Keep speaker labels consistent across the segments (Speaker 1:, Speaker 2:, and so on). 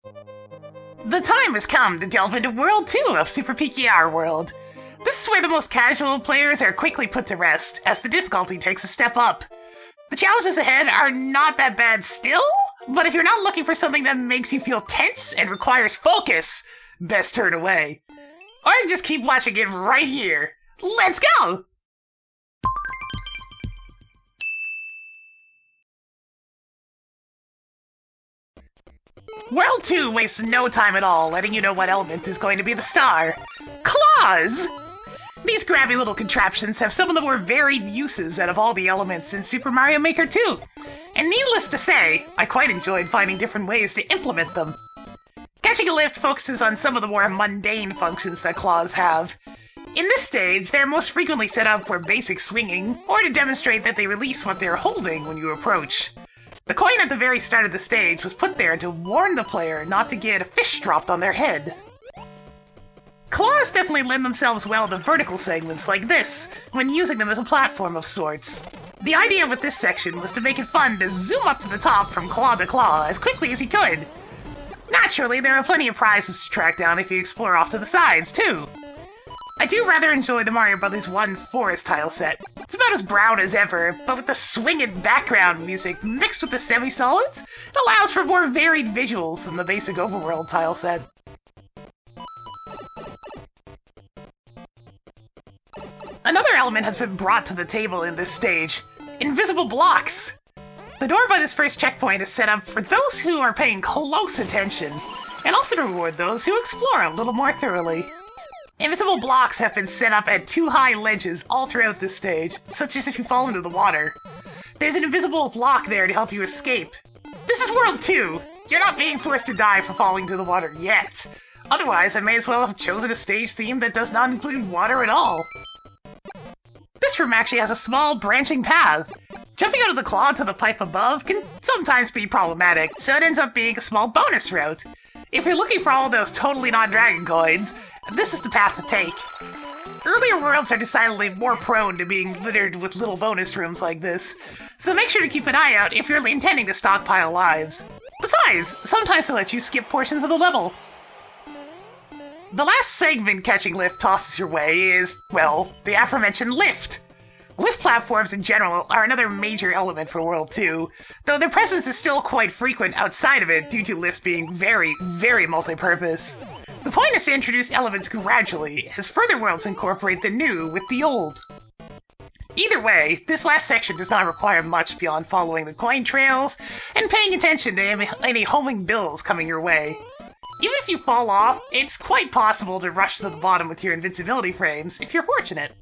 Speaker 1: The time has come to delve into World 2 of Super PKR World. This is where the most casual players are quickly put to rest, as the difficulty takes a step up. The challenges ahead are not that bad still, but if you're not looking for something that makes you feel tense and requires focus, best turn away. Or just keep watching it right here. Let's go! World 2 wastes no time at all letting you know what element is going to be the star. Claws! These grabby little contraptions have some of the more varied uses out of all the elements in Super Mario Maker 2. And needless to say, I quite enjoyed finding different ways to implement them. Catching a lift focuses on some of the more mundane functions that claws have. In this stage, they're most frequently set up for basic swinging, or to demonstrate that they release what they're holding when you approach. The coin at the very start of the stage was put there to warn the player not to get a fish dropped on their head. Claws definitely lend themselves well to vertical segments like this, when using them as a platform of sorts. The idea with this section was to make it fun to zoom up to the top from claw to claw as quickly as you could. Naturally, there are plenty of prizes to track down if you explore off to the sides, too. I do rather enjoy the Mario Bros. 1 forest tile set. It's about as brown as ever, but with the swinging background music mixed with the semi-solids, it allows for more varied visuals than the basic overworld tile set. Another element has been brought to the table in this stage: invisible blocks. The door by this first checkpoint is set up for those who are paying close attention, and also to reward those who explore a little more thoroughly. Invisible blocks have been set up at 2 high ledges all throughout this stage, such as if you fall into the water. There's an invisible block there to help you escape. This is World 2. You're not being forced to die for falling into the water yet. Otherwise, I may as well have chosen a stage theme that does not include water at all. This room actually has a small branching path. Jumping out of the claw to the pipe above can sometimes be problematic, so it ends up being a small bonus route. If you're looking for all those totally non-dragon coins, this is the path to take. Earlier worlds are decidedly more prone to being littered with little bonus rooms like this, so make sure to keep an eye out if you're intending to stockpile lives. Besides, sometimes they let you skip portions of the level. The last segment Catching Lift tosses your way is, well, the aforementioned lift. Lift platforms in general are another major element for World 2, though their presence is still quite frequent outside of it due to lifts being very, very multi-purpose. The point is to introduce elements gradually, as further worlds incorporate the new with the old. Either way, this last section does not require much beyond following the coin trails and paying attention to any homing bills coming your way. Even if you fall off, it's quite possible to rush to the bottom with your invincibility frames if you're fortunate.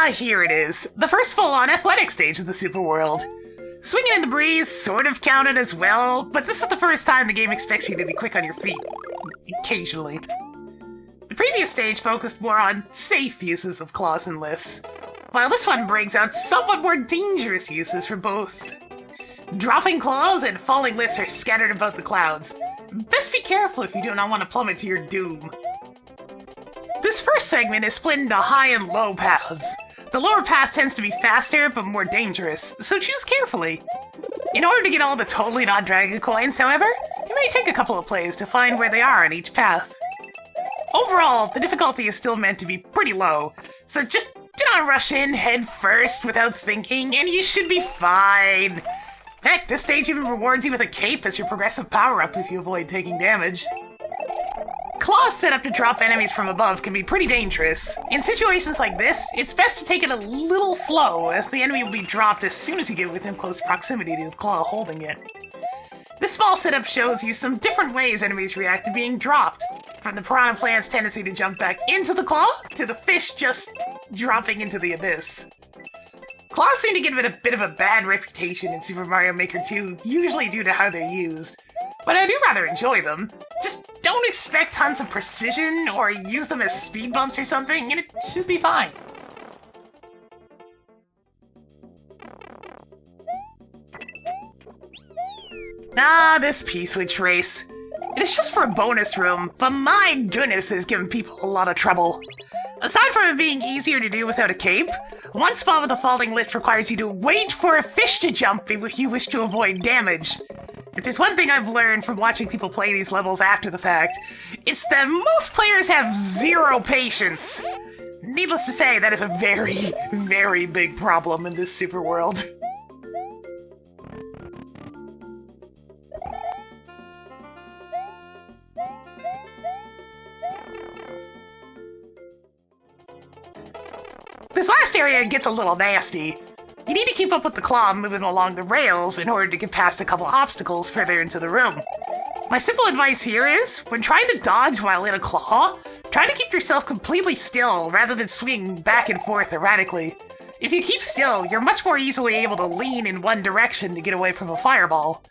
Speaker 1: Here it is. The first full-on athletic stage of the Super World. Swinging in the breeze sort of counted as well, but this is the first time the game expects you to be quick on your feet. Occasionally. The previous stage focused more on safe uses of claws and lifts, while this one brings out somewhat more dangerous uses for both. Dropping claws and falling lifts are scattered about the clouds. Best be careful if you do not want to plummet to your doom. This first segment is split into high and low paths. The lower path tends to be faster, but more dangerous, so choose carefully. In order to get all the totally non-dragon coins, however, it may take a couple of plays to find where they are on each path. Overall, the difficulty is still meant to be pretty low, so just do not rush in head first without thinking, and you should be fine. Heck, this stage even rewards you with a cape as your progressive power-up if you avoid taking damage. Claws set up to drop enemies from above can be pretty dangerous. In situations like this, it's best to take it a little slow, as the enemy will be dropped as soon as you get within close proximity to the claw holding it. This small setup shows you some different ways enemies react to being dropped. from the piranha plant's tendency to jump back into the claw to the fish just dropping into the abyss. Claws seem to get a bit of a bad reputation in Super Mario Maker 2, usually due to how they're used. But I do rather enjoy them. Just don't expect tons of precision or use them as speed bumps or something, and it should be fine. Ah, this P-Switch race. It is just for a bonus room, but my goodness, it's given people a lot of trouble. Aside from it being easier to do without a cape, one spot with a falling lift requires you to wait for a fish to jump if you wish to avoid damage. If there's one thing I've learned from watching people play these levels after the fact, it's that most players have zero patience. Needless to say, that is a very, very big problem in this super world. This last area gets a little nasty. You need to keep up with the claw moving along the rails in order to get past a couple obstacles further into the room. My simple advice here is, when trying to dodge while in a claw, try to keep yourself completely still rather than swinging back and forth erratically. If you keep still, you're much more easily able to lean in one direction to get away from a fireball.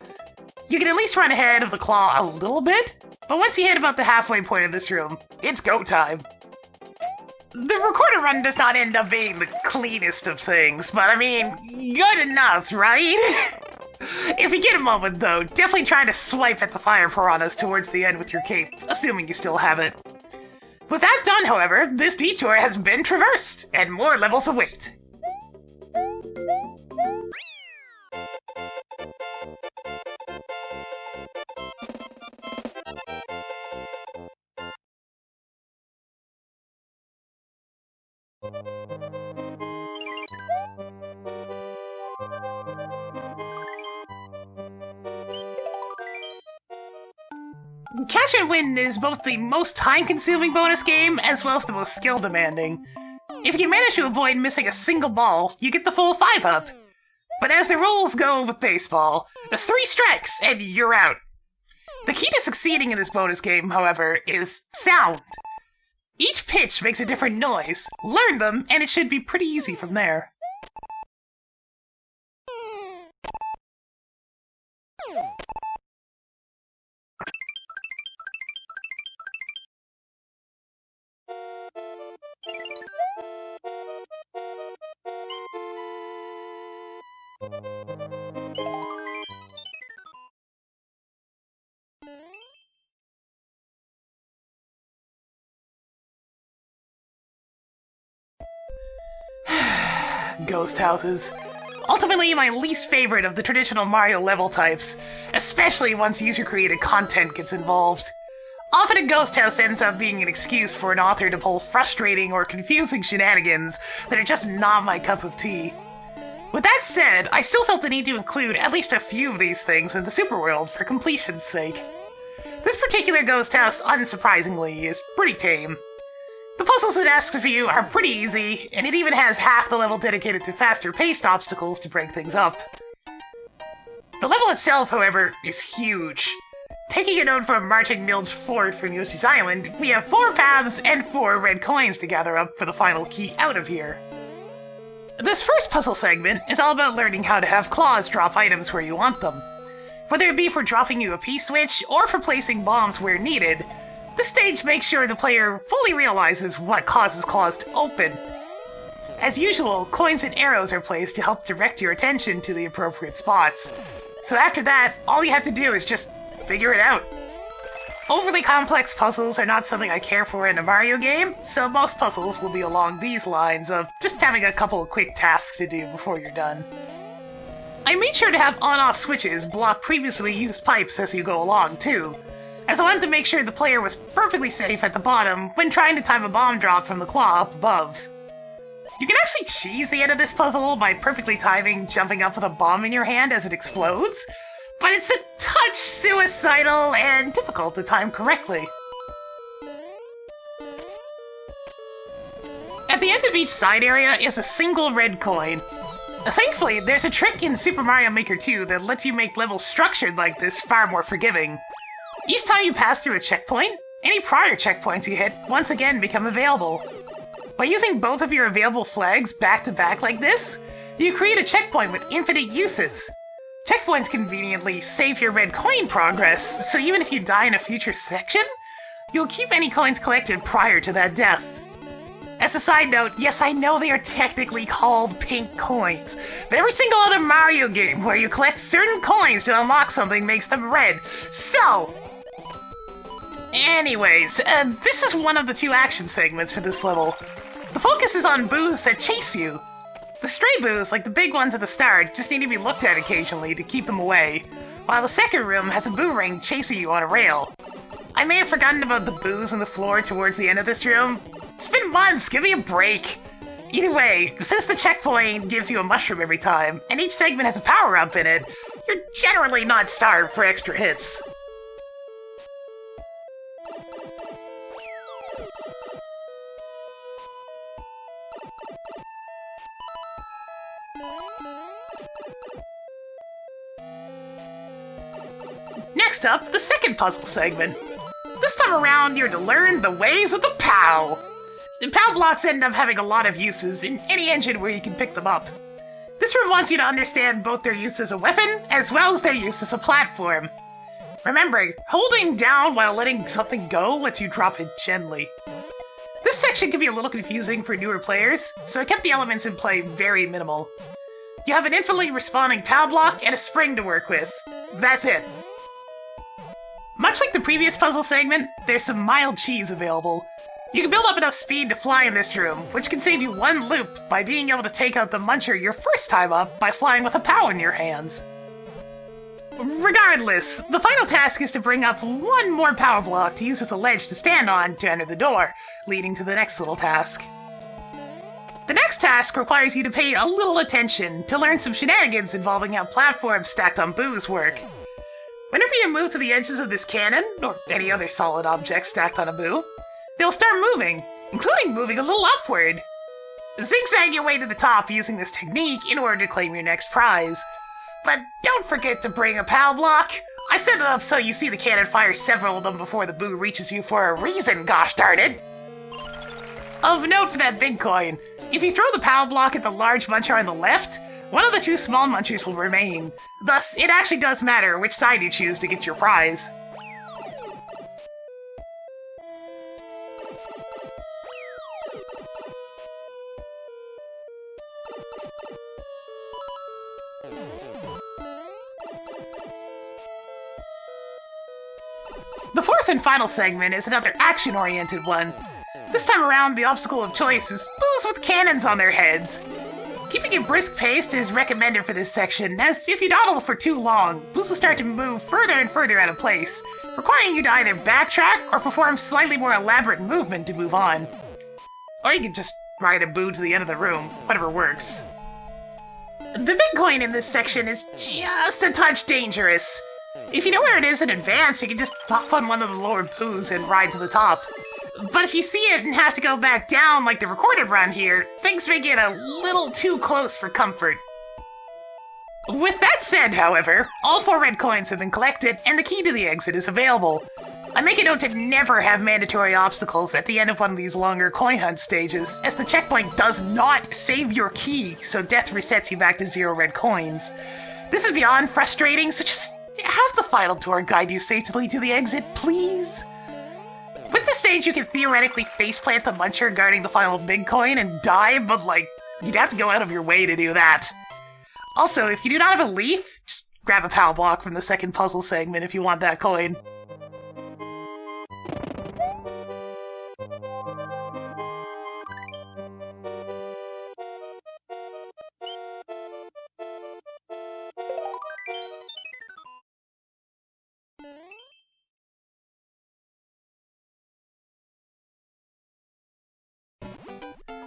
Speaker 1: You can at least run ahead of the claw a little bit, but once you hit about the halfway point of this room, it's go time. The recorded run does not end up being the cleanest of things, but I mean, good enough, right? If you get a moment though, definitely try to swipe at the fire piranhas towards the end with your cape, assuming you still have it. With that done, however, this detour has been traversed, and more levels await. Catch and Win is both the most time-consuming bonus game as well as the most skill-demanding. If you can manage to avoid missing a single ball, you get the full 5-up. But as the rules go with baseball, 3 strikes and you're out. The key to succeeding in this bonus game, however, is sound. Each pitch makes a different noise. Learn them, and it should be pretty easy from there. Ghost houses. Ultimately my least favorite of the traditional Mario level types, especially once user-created content gets involved. Often a ghost house ends up being an excuse for an author to pull frustrating or confusing shenanigans that are just not my cup of tea. With that said, I still felt the need to include at least a few of these things in the super world for completion's sake. This particular ghost house, unsurprisingly, is pretty tame. The puzzles it asks of you are pretty easy, and it even has half the level dedicated to faster-paced obstacles to break things up. The level itself, however, is huge. Taking a note from Marching Mild's fort from Yoshi's Island, we have 4 paths and 4 red coins to gather up for the final key out of here. This first puzzle segment is all about learning how to have claws drop items where you want them. Whether it be for dropping you a P-switch or for placing bombs where needed, this stage makes sure the player fully realizes what causes claws to open. As usual, coins and arrows are placed to help direct your attention to the appropriate spots. So after that, all you have to do is just figure it out. Overly complex puzzles are not something I care for in a Mario game, so most puzzles will be along these lines of just having a couple of quick tasks to do before you're done. I made sure to have on-off switches block previously used pipes as you go along, too, as I wanted to make sure the player was perfectly safe at the bottom when trying to time a bomb drop from the claw up above. You can actually cheese the end of this puzzle by perfectly timing jumping up with a bomb in your hand as it explodes, but it's a touch suicidal and difficult to time correctly. At the end of each side area is a single red coin. Thankfully, there's a trick in Super Mario Maker 2 that lets you make levels structured like this far more forgiving. Each time you pass through a checkpoint, any prior checkpoints you hit once again become available. By using both of your available flags back to back like this, you create a checkpoint with infinite uses. Checkpoints conveniently save your red coin progress, so even if you die in a future section, you'll keep any coins collected prior to that death. As a side note, yes, I know they are technically called pink coins, but every single other Mario game where you collect certain coins to unlock something makes them red. So, anyways, this is one of the 2 action segments for this level. The focus is on boos that chase you. The stray boos, like the big ones at the start, just need to be looked at occasionally to keep them away, while the second room has a boo ring chasing you on a rail. I may have forgotten about the boos on the floor towards the end of this room. It's been months, give me a break! Either way, since the checkpoint gives you a mushroom every time, and each segment has a power-up in it, you're generally not starved for extra hits. Next up, the second puzzle segment. This time around, you're to learn the ways of the POW. The POW blocks end up having a lot of uses in any engine where you can pick them up. This room wants you to understand both their use as a weapon, as well as their use as a platform. Remember, holding down while letting something go lets you drop it gently. This section can be a little confusing for newer players, so I kept the elements in play very minimal. You have an infinitely responding POW block and a spring to work with. That's it. Much like the previous puzzle segment, there's some mild cheese available. You can build up enough speed to fly in this room, which can save you 1 loop by being able to take out the muncher your first time up by flying with a POW in your hands. Regardless, the final task is to bring up 1 more power block to use as a ledge to stand on to enter the door, leading to the next little task. The next task requires you to pay a little attention to learn some shenanigans involving how platforms stacked on boos work. Whenever you move to the edges of this cannon, or any other solid object stacked on a boo, they'll start moving, including moving a little upward. Zigzag your way to the top using this technique in order to claim your next prize. But don't forget to bring a POW block. I set it up so you see the cannon fire several of them before the boo reaches you for a reason, gosh darn it! Of note for that big coin, if you throw the POW block at the large muncher on the left, one of the 2 small munchers will remain. Thus, it actually does matter which side you choose to get your prize. The fourth and final segment is another action-oriented one. This time around, the obstacle of choice is boos with cannons on their heads. Keeping a brisk pace is recommended for this section, as if you dawdle for too long, boos will start to move further and further out of place, requiring you to either backtrack or perform slightly more elaborate movement to move on. Or you can just ride a boo to the end of the room, whatever works. The big coin in this section is just a touch dangerous. If you know where it is in advance, you can just hop on one of the lower boos and ride to the top. But if you see it and have to go back down like the recorded run here, things may get a little too close for comfort. With that said, however, all 4 red coins have been collected and the key to the exit is available. I make a note to never have mandatory obstacles at the end of one of these longer coin hunt stages, as the checkpoint does not save your key, so death resets you back to 0 red coins. This is beyond frustrating, so just have the final tour guide you safely to the exit, please. With this stage, you can theoretically faceplant the muncher guarding the final big coin and die, but you'd have to go out of your way to do that. Also, if you do not have a leaf, just grab a POW block from the second puzzle segment if you want that coin.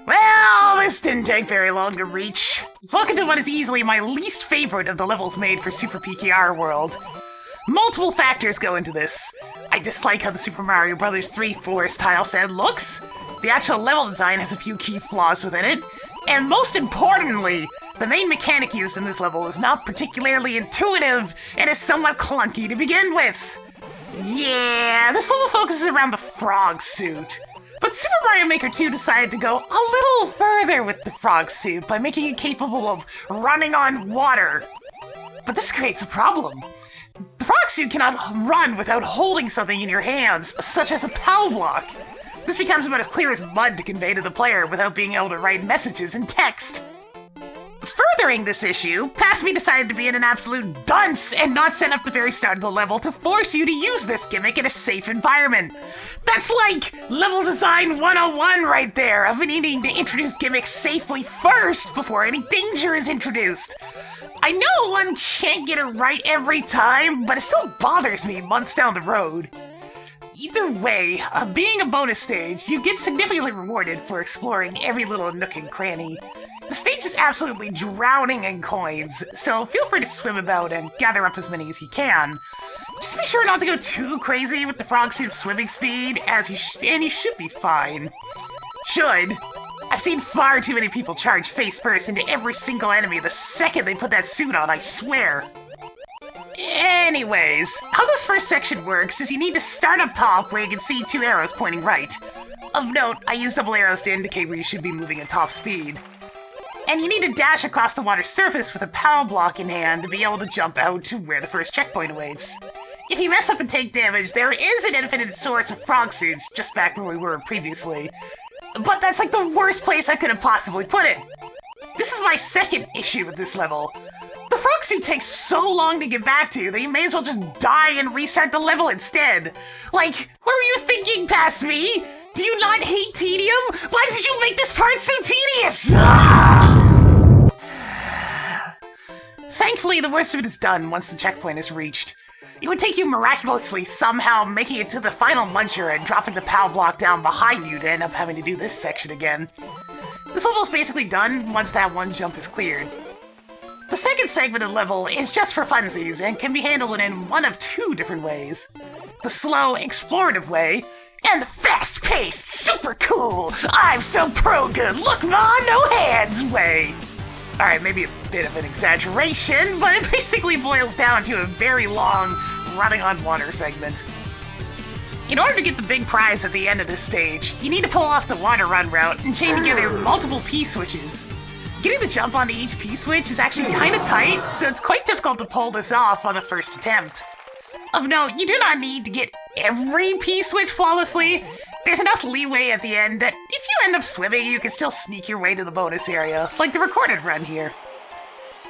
Speaker 1: Well, this didn't take very long to reach. Welcome to what is easily my least favorite of the levels made for Super PKR World. Multiple factors go into this. I dislike how the Super Mario Bros. 3 forest tile set looks. The actual level design has a few key flaws within it. And most importantly, the main mechanic used in this level is not particularly intuitive and is somewhat clunky to begin with. Yeah, this level focuses around the frog suit. But Super Mario Maker 2 decided to go a little further with the frog suit by making it capable of running on water. But this creates a problem. The frog suit cannot run without holding something in your hands, such as a POW block. This becomes about as clear as mud to convey to the player without being able to write messages in text. Furthering this issue, PassMe decided to be an absolute dunce and not set up the very start of the level to force you to use this gimmick in a safe environment. That's like level design 101 right there, of needing to introduce gimmicks safely first before any danger is introduced. I know one can't get it right every time, but it still bothers me months down the road. Either way, being a bonus stage, you get significantly rewarded for exploring every little nook and cranny. The stage is absolutely drowning in coins, so feel free to swim about and gather up as many as you can. Just be sure not to go too crazy with the frog suit's swimming speed, and you should be fine. Should. I've seen far too many people charge face first into every single enemy the second they put that suit on, I swear. Anyways, how this first section works is you need to start up top where you can see 2 arrows pointing right. Of note, I use double arrows to indicate where you should be moving at top speed. And you need to dash across the water surface with a POW block in hand to be able to jump out to where the first checkpoint awaits. If you mess up and take damage, there is an infinite source of frog suits just back where we were previously. But that's like the worst place I could have possibly put it. This is my second issue with this level. The frog suit takes so long to get back to that you may as well just die and restart the level instead. Like, what were you thinking, PassMe? Do you not hate tedium? Why did you make this part so tedious? Thankfully, the worst of it is done once the checkpoint is reached. It would take you miraculously somehow making it to the final muncher and dropping the POW block down behind you to end up having to do this section again. This level is basically done once that one jump is cleared. The second segment of the level is just for funsies and can be handled in one of 2 different ways. The slow, explorative way, and the fast-paced, super cool, I'm so pro-good, look ma, no hands way. Alright, maybe a bit of an exaggeration, but it basically boils down to a very long, running on water segment. In order to get the big prize at the end of this stage, you need to pull off the water run route and chain together multiple P-switches. Getting the jump onto each P-switch is actually kinda tight, so it's quite difficult to pull this off on the first attempt. Of note, you do not need to get every P-switch flawlessly. There's enough leeway at the end that if you end up swimming, you can still sneak your way to the bonus area, like the recorded run here.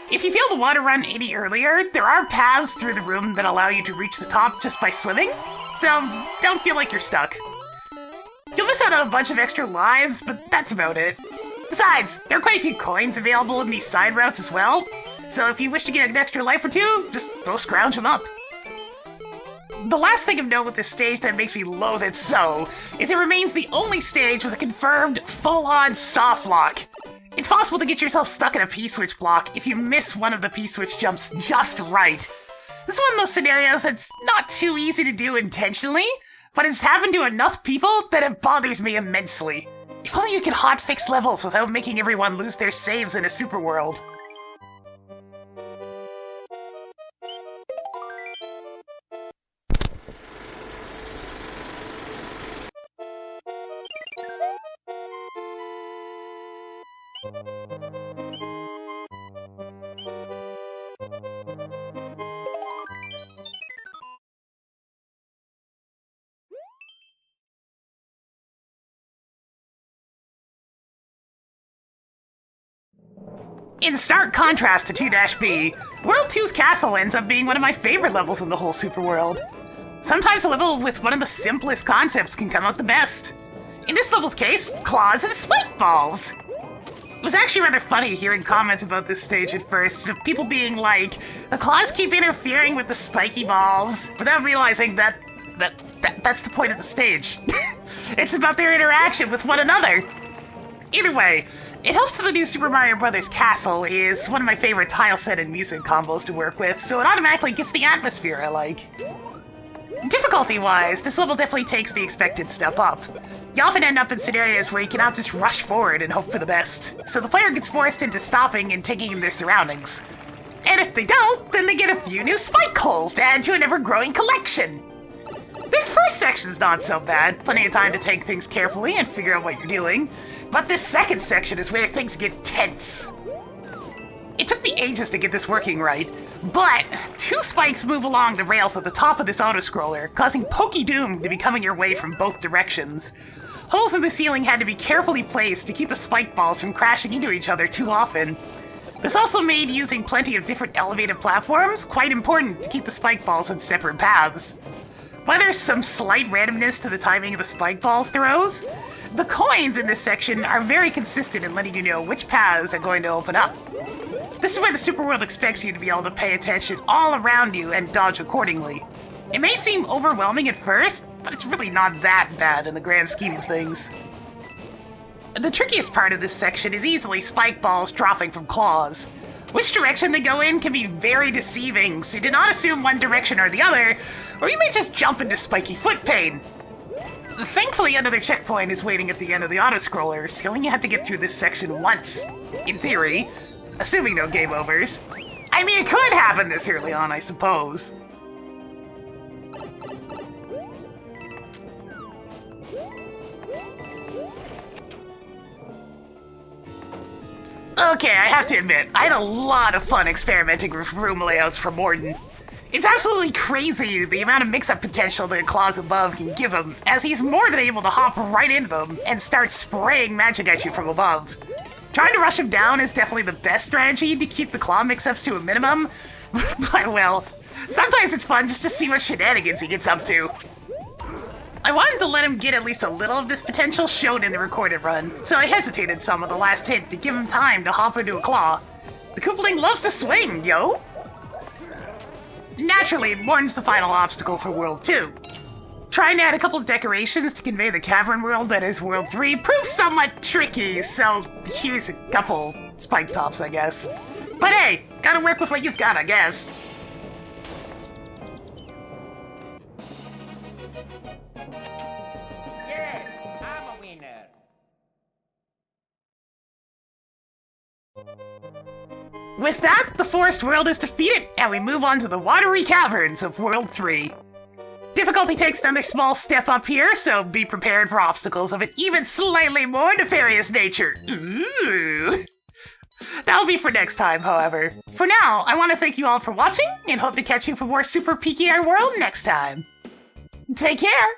Speaker 1: If you fail the water run any earlier, there are paths through the room that allow you to reach the top just by swimming, so don't feel like you're stuck. You'll miss out on a bunch of extra lives, but that's about it. Besides, there are quite a few coins available in these side routes as well, so if you wish to get an extra life or 2, just go scrounge them up. The last thing of note with this stage that makes me loathe it so is it remains the only stage with a confirmed full-on soft lock. It's possible to get yourself stuck in a P-switch block if you miss one of the P-switch jumps just right. This is one of those scenarios that's not too easy to do intentionally, but it's happened to enough people that it bothers me immensely. If only you could hotfix levels without making everyone lose their saves in a super world. In stark contrast to 2-B, World 2's castle ends up being one of my favorite levels in the whole Super World. Sometimes a level with one of the simplest concepts can come out the best. In this level's case, claws and spike balls. It was actually rather funny hearing comments about this stage at first, of people being like, the claws keep interfering with the spiky balls, without realizing that's the point of the stage. It's about their interaction with one another. Either way, it helps that the new Super Mario Bros. Castle is one of my favorite tile set and music combos to work with, so it automatically gets the atmosphere I like. Difficulty-wise, this level definitely takes the expected step up. You often end up in scenarios where you cannot just rush forward and hope for the best, so the player gets forced into stopping and taking in their surroundings. And if they don't, then they get a few new spike holes to add to an ever-growing collection. Then first section's not so bad. Plenty of time to take things carefully and figure out what you're doing. But this second section is where things get tense. It took me ages to get this working right, but 2 spikes move along the rails at the top of this auto-scroller, causing pokey doom to be coming your way from both directions. Holes in the ceiling had to be carefully placed to keep the spike balls from crashing into each other too often. This also made using plenty of different elevated platforms quite important to keep the spike balls on separate paths. While there's some slight randomness to the timing of the spike balls throws, the coins in this section are very consistent in letting you know which paths are going to open up. This is where the Super World expects you to be able to pay attention all around you and dodge accordingly. It may seem overwhelming at first, but it's really not that bad in the grand scheme of things. The trickiest part of this section is easily spike balls dropping from claws. Which direction they go in can be very deceiving, so do not assume one direction or the other, or you may just jump into spiky foot pain. Thankfully, another checkpoint is waiting at the end of the auto-scroller, so you only have to get through this section once, in theory. Assuming no game overs. I mean, it could happen this early on, I suppose. Okay, I have to admit, I had a lot of fun experimenting with room layouts for Morton. It's absolutely crazy the amount of mix-up potential the claws above can give him, as he's more than able to hop right into them and start spraying magic at you from above. Trying to rush him down is definitely the best strategy to keep the claw mix-ups to a minimum, but well, sometimes it's fun just to see what shenanigans he gets up to. I wanted to let him get at least a little of this potential shown in the recorded run, so I hesitated some of the last hit to give him time to hop into a claw. The Koopaling loves to swing, yo! Naturally, Morton's the final obstacle for World 2. Trying to add a couple of decorations to convey the cavern world that is World 3 proves somewhat tricky, so here's a couple spike tops, I guess. But hey, gotta work with what you've got, I guess.
Speaker 2: Yes, I'm a winner.
Speaker 1: With that, the forest world is defeated, and we move on to the watery caverns of World 3. Difficulty takes another small step up here, so be prepared for obstacles of an even slightly more nefarious nature. Ooh. That'll be for next time, however. For now, I want to thank you all for watching, and hope to catch you for more Super PKR World next time. Take care!